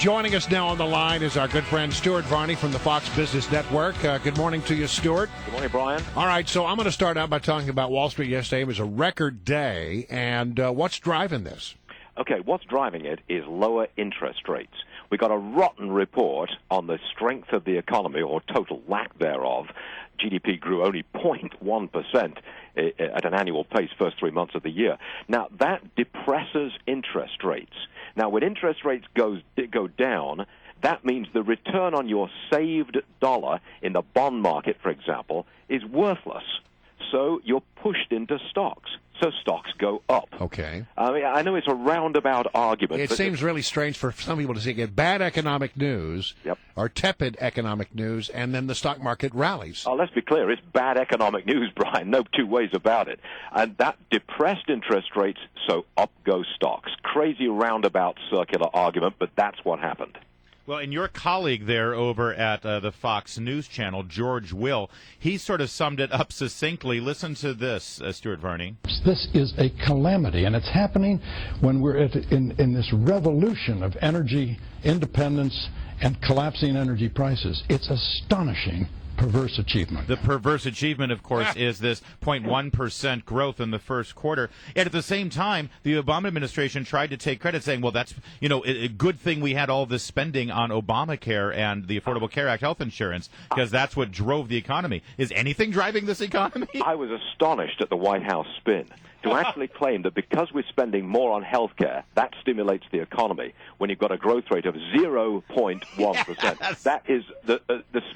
Joining us now on the line is our good friend Stuart Varney from the Fox Business Network. Good morning to you, Stuart. Good morning, Brian. All right, so I'm going to start out by talking about Wall Street yesterday. It was a record day, and what's driving this? Okay, what's driving it is lower interest rates. We got a rotten report on the strength of the economy, or total lack thereof. GDP grew only 0.1% at an annual pace first 3 months of the year. Now, that depresses interest rates. Now, when interest rates go down, that means the return on your saved dollar in the bond market, for example, is worthless. So you're pushed into stocks. So stocks go up. Okay. I mean, I know it's a roundabout argument. It seems really strange for some people to see get bad economic news or tepid economic news, and then the stock market rallies. Oh, let's be clear. It's bad economic news, Brian. No two ways about it. And that depressed interest rates, so up go stocks. Crazy roundabout circular argument, but that's what happened. Well, and your colleague there over at the Fox News Channel, George Will, he sort of summed it up succinctly. Listen to this, Stuart Varney. This is a calamity, and it's happening when we're in this revolution of energy independence and collapsing energy prices. It's astonishing. Perverse achievement. The perverse achievement, of course, is this 0.1% growth in the first quarter. And at the same time, the Obama administration tried to take credit, saying, well, that's, a good thing we had all this spending on Obamacare and the Affordable Care Act health insurance, because that's what drove the economy. Is anything driving this economy? I was astonished at the White House spin to actually claim that because we're spending more on health care, that stimulates the economy when you've got a growth rate of 0.1%. Yes. That is the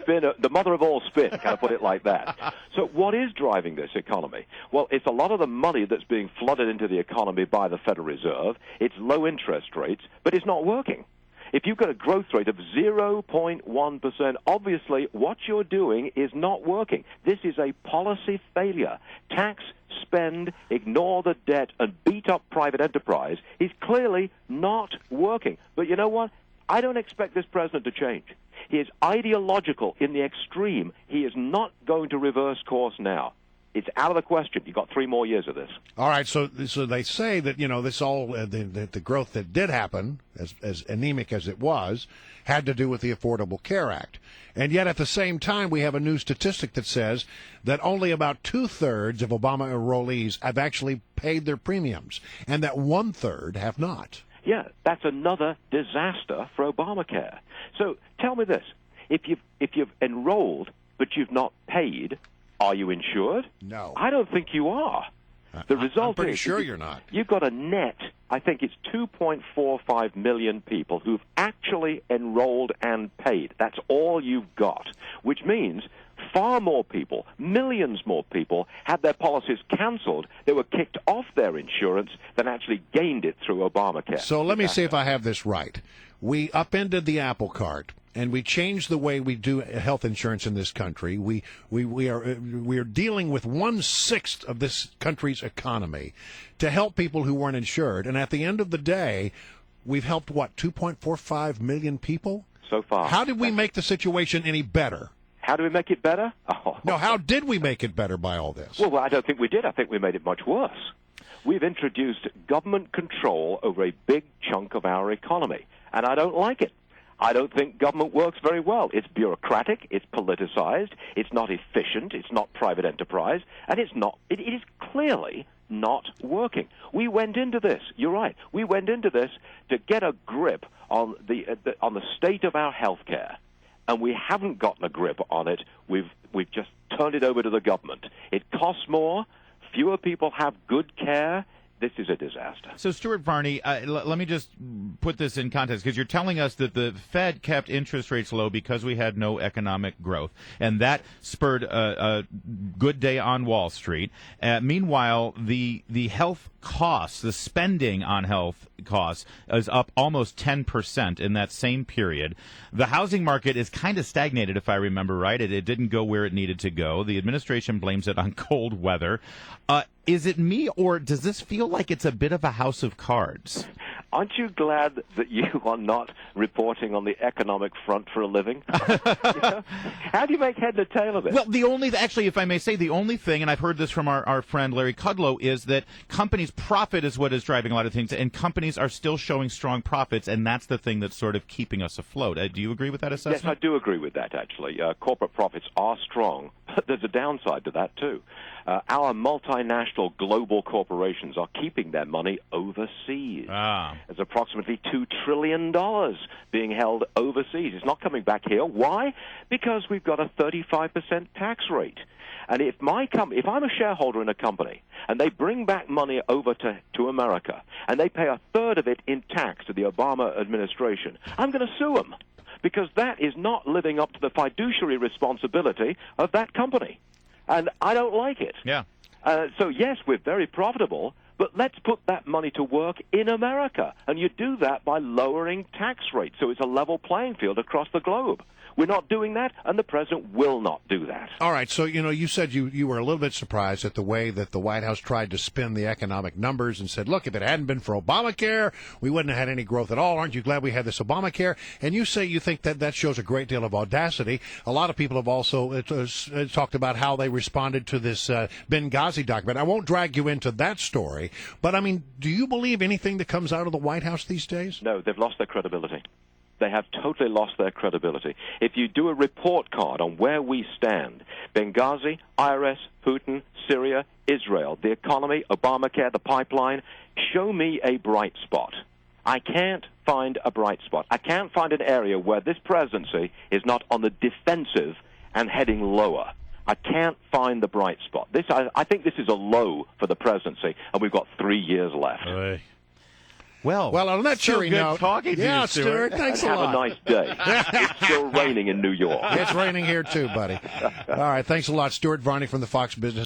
spin, the mother of all spin, can I put it like that? So what is driving this economy? Well, it's a lot of the money that's being flooded into the economy by the Federal Reserve. It's low interest rates, but it's not working. If you've got a growth rate of 0.1%, obviously what you're doing is not working. This is a policy failure. Tax, spend, ignore the debt, and beat up private enterprise is clearly not working. But you know what? I don't expect this president to change. He is ideological in the extreme. He is not going to reverse course now. It's out of the question. You've got 3 more years of this. All right, so they say that, this all, the growth that did happen, as anemic as it was, had to do with the Affordable Care Act. And yet at the same time, we have a new statistic that says that only about 2/3 of Obama enrollees have actually paid their premiums, and that 1/3 have not. Yeah, that's another disaster for Obamacare. So tell me this. If you've enrolled but you've not paid, are you insured? No. I don't think you are. The result I'm pretty is sure you're not. You've got a net, I think it's 2.45 million people who've actually enrolled and paid. That's all you've got, which means far more people, millions more people, had their policies canceled. They were kicked off their insurance than actually gained it through Obamacare. So let me see if I have this right. We upended the apple cart, and we changed the way we do health insurance in this country. We are dealing with 1/6 of this country's economy to help people who weren't insured. And at the end of the day, we've helped, 2.45 million people? So far. How did we make the situation any better? How do we make it better? Oh. No, how did we make it better by all this? Well, I don't think we did. I think we made it much worse. We've introduced government control over a big chunk of our economy, and I don't like it. I don't think government works very well. It's bureaucratic, it's politicized, it's not efficient, it's not private enterprise, and it is clearly not working. We went into this, you're right, we went into this to get a grip on the state of our health care. And we haven't gotten a grip on it. We've just turned it over to the government. It costs more. Fewer people have good care. This is a disaster. So, Stuart Varney, let me just put this in context, because you're telling us that the Fed kept interest rates low because we had no economic growth, and that spurred a good day on Wall Street. Meanwhile, the health costs, the spending on health costs, is up almost 10% in that same period. The housing market is kind of stagnated, if I remember right. It didn't go where it needed to go. The administration blames it on cold weather. Is it me, or does this feel like it's a bit of a house of cards? Aren't you glad that you are not reporting on the economic front for a living? You know? How do you make head and tail of it? Well, actually, if I may say, the only thing, and I've heard this from our friend Larry Kudlow, is that companies' profit is what is driving a lot of things, and companies are still showing strong profits, and that's the thing that's sort of keeping us afloat. Do you agree with that assessment? Yes, I do agree with that, actually. Corporate profits are strong, but there's a downside to that, too. Our multinational global corporations are keeping their money overseas. There's approximately $2 trillion being held overseas. It's not coming back here. Why? Because we've got a 35% tax rate. And if I'm a shareholder in a company and they bring back money over to America and they pay a third of it in tax to the Obama administration, I'm going to sue them because that is not living up to the fiduciary responsibility of that company. And I don't like it. Yeah. So, yes, we're very profitable, but let's put that money to work in America. And you do that by lowering tax rates so it's a level playing field across the globe. We're not doing that, and the president will not do that. All right, so, you said you were a little bit surprised at the way that the White House tried to spin the economic numbers and said, look, if it hadn't been for Obamacare, we wouldn't have had any growth at all. Aren't you glad we had this Obamacare? And you say you think that shows a great deal of audacity. A lot of people have also talked about how they responded to this Benghazi document. I won't drag you into that story, but, I mean, do you believe anything that comes out of the White House these days? No, they've lost their credibility. They have totally lost their credibility. If you do a report card on where we stand, Benghazi, IRS, Putin, Syria, Israel, the economy, Obamacare, the pipeline, show me a bright spot. I can't find a bright spot. I can't find an area where this presidency is not on the defensive and heading lower. I can't find the bright spot. I think this is a low for the presidency, and we've got 3 years left. Well, on that cheery note, talking to you, Stuart, thanks a Have lot. a nice day. It's still raining in New York. It's raining here too, buddy. All right, thanks a lot, Stuart Varney from the Fox Business